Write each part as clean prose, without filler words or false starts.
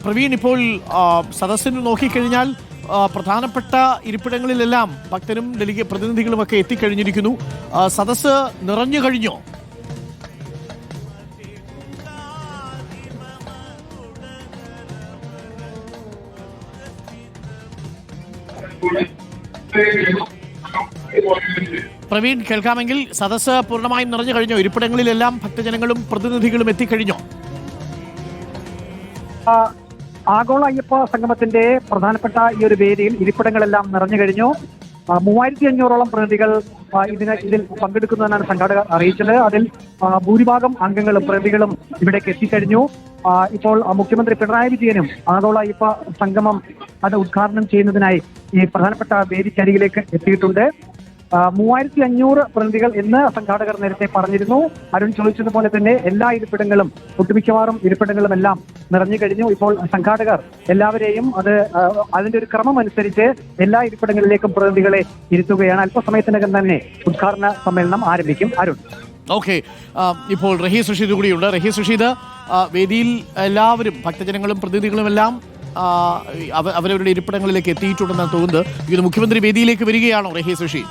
പ്രവീൺ, ഇപ്പോൾ സദസ്സിന് നോക്കിക്കഴിഞ്ഞാൽ പ്രധാനപ്പെട്ട ഇരിപ്പിടങ്ങളിലെല്ലാം ഭക്തരും പ്രതിനിധികളുമൊക്കെ എത്തിക്കഴിഞ്ഞിരിക്കുന്നു. സദസ്സ് നിറഞ്ഞു കഴിഞ്ഞോ? പ്രവീൺ, കേൾക്കാമെങ്കിൽ സദസ്സ് പൂർണ്ണമായും നിറഞ്ഞു കഴിഞ്ഞോ? ഇരിപ്പിടങ്ങളിലെല്ലാം ഭക്തജനങ്ങളും പ്രതിനിധികളും എത്തിക്കഴിഞ്ഞോ? ആഗോള അയ്യപ്പ സംഗമത്തിന്റെ പ്രധാനപ്പെട്ട ഈ ഒരു വേദിയിൽ ഇരിപ്പിടങ്ങളെല്ലാം നിറഞ്ഞു കഴിഞ്ഞു. 3500ഓളം പ്രതിനിധികൾ ഇതിൽ പങ്കെടുക്കുന്നതെന്നാണ് സംഘാടകർ അറിയിച്ചത്. അതിൽ ഭൂരിഭാഗം അംഗങ്ങളും പ്രതിനിധികളും ഇവിടേക്ക് എത്തിക്കഴിഞ്ഞു. ഇപ്പോൾ മുഖ്യമന്ത്രി പിണറായി വിജയനും ആഗോള അയ്യപ്പ സംഗമം അത് ഉദ്ഘാടനം ചെയ്യുന്നതിനായി ഈ പ്രധാനപ്പെട്ട വേദിക്കരികിലേക്ക് എത്തിയിട്ടുണ്ട്. 3500 പ്രതിനിധികൾ എന്ന് സംഘാടകർ നേരത്തെ പറഞ്ഞിരുന്നു. അരുൺ ചോദിച്ചതുപോലെ തന്നെ എല്ലാ ഇരിപ്പിടങ്ങളും ഒട്ടുമിക്കവാറും ഇരിപ്പിടങ്ങളും എല്ലാം നിറഞ്ഞു കഴിഞ്ഞു. ഇപ്പോൾ സംഘാടകർ എല്ലാവരെയും അതിന്റെ ഒരു ക്രമം അനുസരിച്ച് എല്ലാ ഇരിപ്പിടങ്ങളിലേക്കും പ്രതിനിധികളെ ഇരുത്തുകയാണ്. അല്പസമയത്തിനകം തന്നെ ഉദ്ഘാടന സമ്മേളനം ആരംഭിക്കും. അരുൺ, ഓക്കെ. ഇപ്പോൾ റഹീസ് റഷീദ് കൂടിയുണ്ട്. റഹീസ് റഷീദ്, വേദിയിൽ എല്ലാവരും ഭക്തജനങ്ങളും പ്രതിനിധികളും എല്ലാം അവരവരുടെ ഇരിപ്പിടങ്ങളിലേക്ക് എത്തിയിട്ടുണ്ടെന്നാണ് തോന്നുന്നത്. ഇത് മുഖ്യമന്ത്രി വേദിയിലേക്ക് വരികയാണോ റഹീസ് റഷീദ്?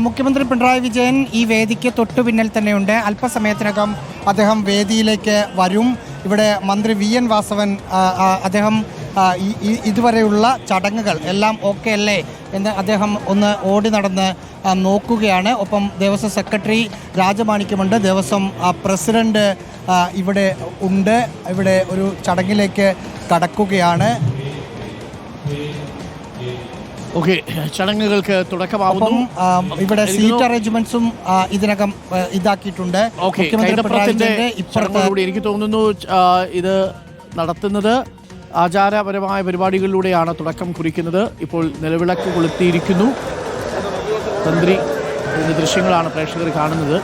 മുഖ്യമന്ത്രി പിണറായി വിജയൻ ഈ വേദിക്ക് തൊട്ടു പിന്നിൽ തന്നെയുണ്ട്. അല്പസമയത്തിനകം അദ്ദേഹം വേദിയിലേക്ക് വരും. ഇവിടെ മന്ത്രി VN വാസവൻ അദ്ദേഹം ഇതുവരെയുള്ള ചടങ്ങുകൾ എല്ലാം ഓക്കെ അല്ലേ എന്ന് അദ്ദേഹം ഒന്ന് ഓടി നടന്ന് നോക്കുകയാണ്. ഒപ്പം ദേവസ്വം സെക്രട്ടറി രാജമാണിക്യമുണ്ട്, ദേവസ്വം പ്രസിഡന്റ് ഇവിടെ ഉണ്ട്. ഇവിടെ ഒരു ചടങ്ങിലേക്ക് കടക്കുകയാണ്. ഓക്കെ, ചടങ്ങുകൾക്ക് തുടക്കമാവുന്നു. ഇവിടെ സീറ്റ് അറേഞ്ച്മെന്റ്സും ഇതിനകം ഇതാക്കിയിട്ടുണ്ട്. എനിക്ക് തോന്നുന്നു ഇത് നടത്തുന്നത് ആചാരപരമായ പരിപാടികളിലൂടെയാണ് തുടക്കം കുറിക്കുന്നത്. ഇപ്പോൾ നിലവിളക്ക് കൊളുത്തിയിരിക്കുന്നു. തന്ത്രി ദൃശ്യങ്ങളാണ് പ്രേക്ഷകർ കാണുന്നത്.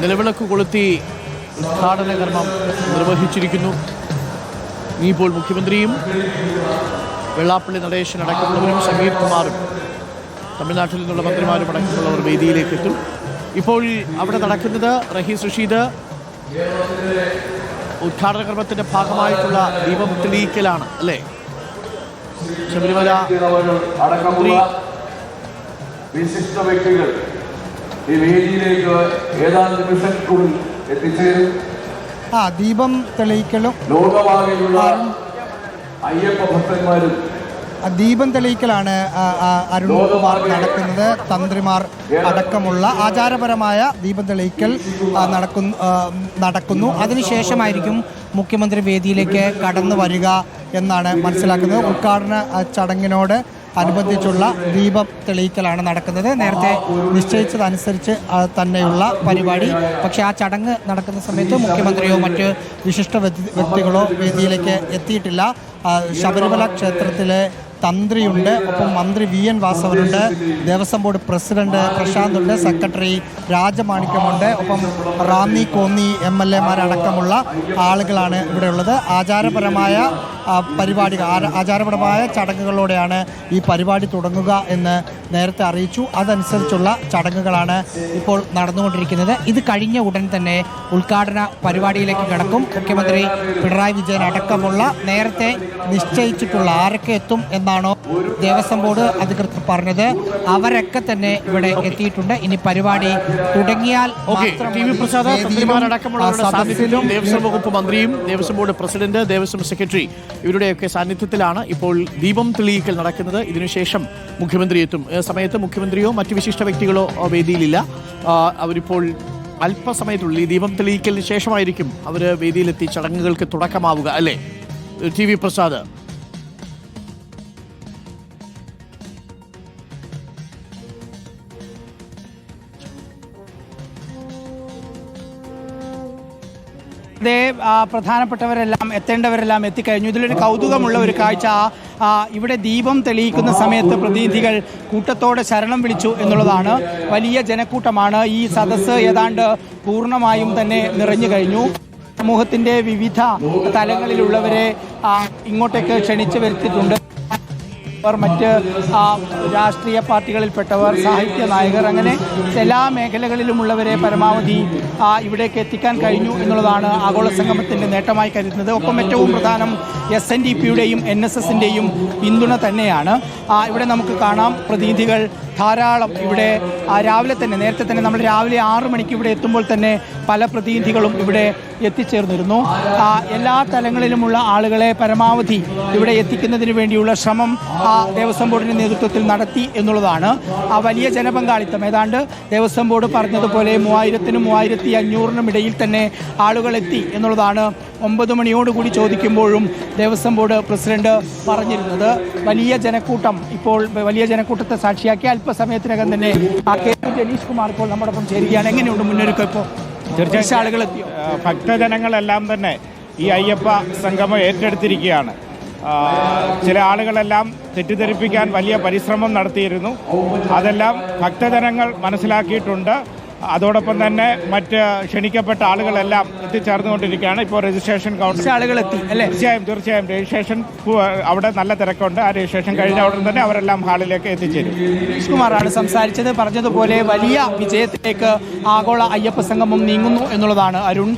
നിലവിളക്ക് കൊളുത്തി ഉദ്ഘാടന കർമ്മം നിർവഹിച്ചിരിക്കുന്നു. ഇനിയിപ്പോൾ മുഖ്യമന്ത്രിയും വെള്ളാപ്പള്ളി നടേശൻ അടക്കമുള്ളവരും സംഗീത് കുമാറും തമിഴ്നാട്ടിൽ നിന്നുള്ള മന്ത്രിമാരും അടക്കമുള്ളവർ വേദിയിലേക്ക് എത്തും. ഇപ്പോൾ അവിടെ നടക്കുന്നത് റഹീസ് റഷീദ് ഉദ്ഘാടന കർമ്മത്തിന്റെ ഭാഗമായിട്ടുള്ള ദീപം തെളിയിക്കലാണ് അല്ലേ? ശബരിമല വിശിഷ്ട വ്യക്തികൾ ഈ വേദിയിലേക്ക് ഏതാനും നിമിഷങ്ങൾക്കുള്ളിൽ എത്തിച്ചേരും. ദീപം തെളിയിക്കലും ലോകമാകെയുള്ള അയ്യപ്പ ഭക്തന്മാരും ദീപം തെളിയിക്കലാണ് അരുൺകുമാർ നടക്കുന്നത്. തന്ത്രിമാർ അടക്കമുള്ള ആചാരപരമായ ദീപം തെളിയിക്കൽ നടക്കുന്നു. അതിനുശേഷമായിരിക്കും മുഖ്യമന്ത്രി വേദിയിലേക്ക് കടന്നു വരിക എന്നാണ് മനസ്സിലാക്കുന്നത്. ഉദ്ഘാടന ചടങ്ങിനോട് അനുബന്ധിച്ചുള്ള ദീപം തെളിയിക്കലാണ് നടക്കുന്നത്. നേരത്തെ നിശ്ചയിച്ചതനുസരിച്ച് തന്നെയുള്ള പരിപാടി. പക്ഷേ ആ ചടങ്ങ് നടക്കുന്ന സമയത്ത് മുഖ്യമന്ത്രിയോ മറ്റ് വിശിഷ്ട വ്യക്തികളോ വേദിയിലേക്ക് എത്തിയിട്ടില്ല. ശബരിമല ക്ഷേത്രത്തിലെ തന്ത്രിയുണ്ട്, ഒപ്പം മന്ത്രി VN വാസവനുണ്ട്, ദേവസ്വം ബോർഡ് പ്രസിഡന്റ് പ്രശാന്തുണ്ട്, സെക്രട്ടറി രാജമാണിക്യമുണ്ട്, ഒപ്പം റാന്നി കോന്നി MLA-മാരടക്കമുള്ള ആളുകളാണ് ഇവിടെയുള്ളത്. ആചാരപരമായ ആചാരപരമായ ചടങ്ങുകളോടെയാണ് ഈ പരിപാടി തുടങ്ങുക എന്ന് നേരത്തെ അറിയിച്ചു. അതനുസരിച്ചുള്ള ചടങ്ങുകളാണ് ഇപ്പോൾ നടന്നുകൊണ്ടിരിക്കുന്നത്. ഇത് കഴിഞ്ഞ ഉടൻ തന്നെ ഉദ്ഘാടന പരിപാടിയിലേക്ക് കടക്കും. മുഖ്യമന്ത്രി പിണറായി വിജയൻ അടക്കമുള്ള നേരത്തെ നിശ്ചയിച്ചിട്ടുള്ള ആരൊക്കെ എത്തും എന്നാണോ ദേവസ്വം ബോർഡ് അധികൃതർ പറഞ്ഞത്, അവരൊക്കെ തന്നെ ഇവിടെ എത്തിയിട്ടുണ്ട്. ഇനി പരിപാടി തുടങ്ങിയാൽ ദേവസ്വം വകുപ്പ് മന്ത്രിയും Devaswom board president, Devaswom secretary ഇവരുടെയൊക്കെ സാന്നിധ്യത്തിലാണ് ഇപ്പോൾ ദീപം തെളിയിക്കൽ നടക്കുന്നത്. ഇതിനുശേഷം മുഖ്യമന്ത്രി എത്തും. സമയത്ത് മുഖ്യമന്ത്രിയോ മറ്റു വിശിഷ്ട വ്യക്തികളോ വേദിയിലില്ല. അവരിപ്പോൾ അല്പസമയത്തുള്ളിൽ ഈ ദീപം തെളിയിക്കലിന് ശേഷമായിരിക്കും അവർ വേദിയിലെത്തി ചടങ്ങുകൾക്ക് തുടക്കമാവുക അല്ലേ? TV പ്രസാദ്. അതേ പ്രധാനപ്പെട്ടവരെല്ലാം എത്തേണ്ടവരെല്ലാം എത്തിക്കഴിഞ്ഞു. ഇതിലൊരു കൗതുകമുള്ള ഒരു കാഴ്ച, ഇവിടെ ദീപം തെളിയിക്കുന്ന സമയത്ത് പ്രതിനിധികൾ കൂട്ടത്തോടെ ശരണം വിളിച്ചു എന്നുള്ളതാണ്. വലിയ ജനക്കൂട്ടമാണ്. ഈ സദസ്സ് ഏതാണ്ട് പൂർണ്ണമായും തന്നെ നിറഞ്ഞു കഴിഞ്ഞു. സമൂഹത്തിൻ്റെ വിവിധ തലങ്ങളിലുള്ളവരെ ഇങ്ങോട്ടേക്ക് ക്ഷണിച്ചു വരുത്തിയിട്ടുണ്ട്. മറ്റ് രാഷ്ട്രീയ പാർട്ടികളിൽപ്പെട്ടവർ, സാഹിത്യ നായകർ, അങ്ങനെ എല്ലാ മേഖലകളിലുമുള്ളവരെ പരമാവധി ഇവിടേക്ക് എത്തിക്കാൻ കഴിഞ്ഞു എന്നുള്ളതാണ് ആഗോള സംഗമത്തിൻ്റെ നേട്ടമായി കരുതുന്നത്. ഒപ്പം ഏറ്റവും പ്രധാനം SNDPയുടെയും NSSൻ്റെയും പിന്തുണ തന്നെയാണ്. ഇവിടെ നമുക്ക് കാണാം പ്രതിനിധികൾ ധാരാളം ഇവിടെ രാവിലെ തന്നെ, നേരത്തെ തന്നെ നമ്മൾ രാവിലെ 6 മണിക്ക് ഇവിടെ എത്തുമ്പോൾ തന്നെ പല പ്രതിനിധികളും ഇവിടെ എത്തിച്ചേർന്നിരുന്നു. എല്ലാ തലങ്ങളിലുമുള്ള ആളുകളെ പരമാവധി ഇവിടെ എത്തിക്കുന്നതിന് വേണ്ടിയുള്ള ശ്രമം ദേവസ്വം ബോർഡിൻ്റെ നേതൃത്വത്തിൽ നടത്തി എന്നുള്ളതാണ്. വലിയ ജനപങ്കാളിത്തം, ഏതാണ്ട് ദേവസ്വം ബോർഡ് പറഞ്ഞതുപോലെ 3000-നും 3500-നും ഇടയിൽ തന്നെ ആളുകൾ എത്തി എന്നുള്ളതാണ് 9 മണിയോടുകൂടി ചോദിക്കുമ്പോഴും ദേവസ്വം ബോർഡ് പ്രസിഡന്റ് പറഞ്ഞിരുന്നത്. വലിയ ജനക്കൂട്ടം, ഇപ്പോൾ വലിയ ജനക്കൂട്ടത്തെ സാക്ഷിയാക്കി അല്പസമയത്തിനകം തന്നെ KP ജനീഷ് കുമാർ ഇപ്പോൾ നമ്മോടൊപ്പം ചേരുകയാണ്. എങ്ങനെയുണ്ട് മുന്നൊരുക്കം? ഇപ്പോൾ തീർച്ചയായും ആളുകൾ എത്തി, ഭക്തജനങ്ങളെല്ലാം തന്നെ ഈ അയ്യപ്പ സംഗമം ഏറ്റെടുത്തിരിക്കുകയാണ്. ചില ആളുകളെല്ലാം തെറ്റിദ്ധരിപ്പിക്കാൻ വലിയ പരിശ്രമം നടത്തിയിരുന്നു. അതെല്ലാം ഭക്തജനങ്ങൾ മനസ്സിലാക്കിയിട്ടുണ്ട്. അതോടൊപ്പം തന്നെ മറ്റ് ക്ഷണിക്കപ്പെട്ട ആളുകളെല്ലാം എത്തിച്ചേർന്നുകൊണ്ടിരിക്കുകയാണ്. ഇപ്പോൾ രജിസ്ട്രേഷൻ കൗണ്ടർ ആളുകളെത്തി അല്ലേ? തീർച്ചയായും രജിസ്ട്രേഷൻ അവിടെ നല്ല തിരക്കുണ്ട്. ആ രജിസ്ട്രേഷൻ കഴിഞ്ഞ ഉടൻ തന്നെ അവരെല്ലാം ഹാളിലേക്ക് എത്തിച്ചേരും. ജനീഷ് കുമാറാണ് സംസാരിച്ചത്. പറഞ്ഞതുപോലെ വലിയ വിജയത്തിലേക്ക് ആഗോള അയ്യപ്പ സംഗമം നീങ്ങുന്നു എന്നുള്ളതാണ് അരുൺ.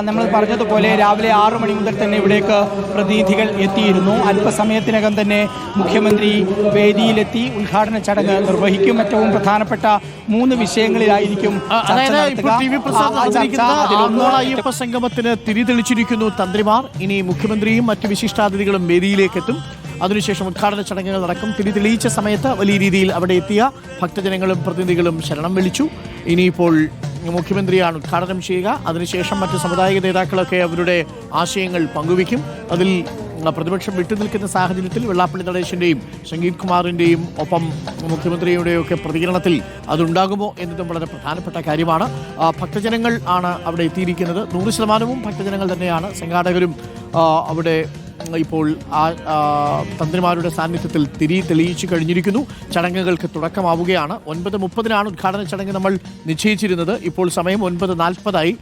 നമ്മൾ പറഞ്ഞതുപോലെ രാവിലെ 6 മണി മുതൽ തന്നെ ഇവിടേക്ക് പ്രതിനിധികൾ എത്തിയിരുന്നു. അല്പസമയത്തിനകം തന്നെ മുഖ്യമന്ത്രി വേദിയിലെത്തി ഉദ്ഘാടന ചടങ്ങ് നിർവഹിക്കും. ഏറ്റവും പ്രധാനപ്പെട്ട 3 വിഷയങ്ങളിലായിരിക്കും. അതായത് ഇപ്പോൾ TV പ്രസാദ് അവതരിക്കുന്ന ആഗോള അയ്യപ്പ സംഗമത്തിന് തിരിതെളിച്ചിരിക്കുന്നു തന്ത്രിമാർ. ഇനി മുഖ്യമന്ത്രിയും മറ്റ് വിശിഷ്ടാതിഥികളും വേദിയിലേക്ക് എത്തും. അതിനുശേഷം ഉദ്ഘാടന ചടങ്ങുകൾ നടക്കും. തിരിതെളിയിച്ച സമയത്ത് വലിയ രീതിയിൽ അവിടെ എത്തിയ ഭക്തജനങ്ങളും പ്രതിനിധികളും ശരണം വിളിച്ചു. ഇനിയിപ്പോൾ മുഖ്യമന്ത്രിയാണ് ഉദ്ഘാടനം ചെയ്യുക. അതിനുശേഷം മറ്റ് സമുദായിക നേതാക്കളൊക്കെ അവരുടെ ആശയങ്ങൾ പങ്കുവയ്ക്കും. അതിൽ പ്രതിപക്ഷം വിട്ടുനിൽക്കുന്ന സാഹചര്യത്തിൽ വെള്ളാപ്പള്ളി നടേശൻ്റെയും സംഗീത് കുമാറിൻ്റെയും ഒപ്പം മുഖ്യമന്ത്രിയുടെയും ഒക്കെ പ്രതികരണത്തിൽ അതുണ്ടാകുമോ എന്നതും വളരെ പ്രധാനപ്പെട്ട കാര്യമാണ്. ഭക്തജനങ്ങൾ ആണ് അവിടെ എത്തിയിരിക്കുന്നത്. 100% ഭക്തജനങ്ങൾ തന്നെയാണ്. സംഘാടകരും അവിടെ ഇപ്പോൾ തന്ത്രിമാരുടെ സാന്നിധ്യത്തിൽ തെളിയിച്ചു കഴിഞ്ഞിരിക്കുന്നു. ചടങ്ങുകൾക്ക് തുടക്കമാവുകയാണ്. 9:30-നാണ് ഉദ്ഘാടന ചടങ്ങ് നമ്മൾ നിശ്ചയിച്ചിരുന്നത്. ഇപ്പോൾ സമയം 9:40-ആയി.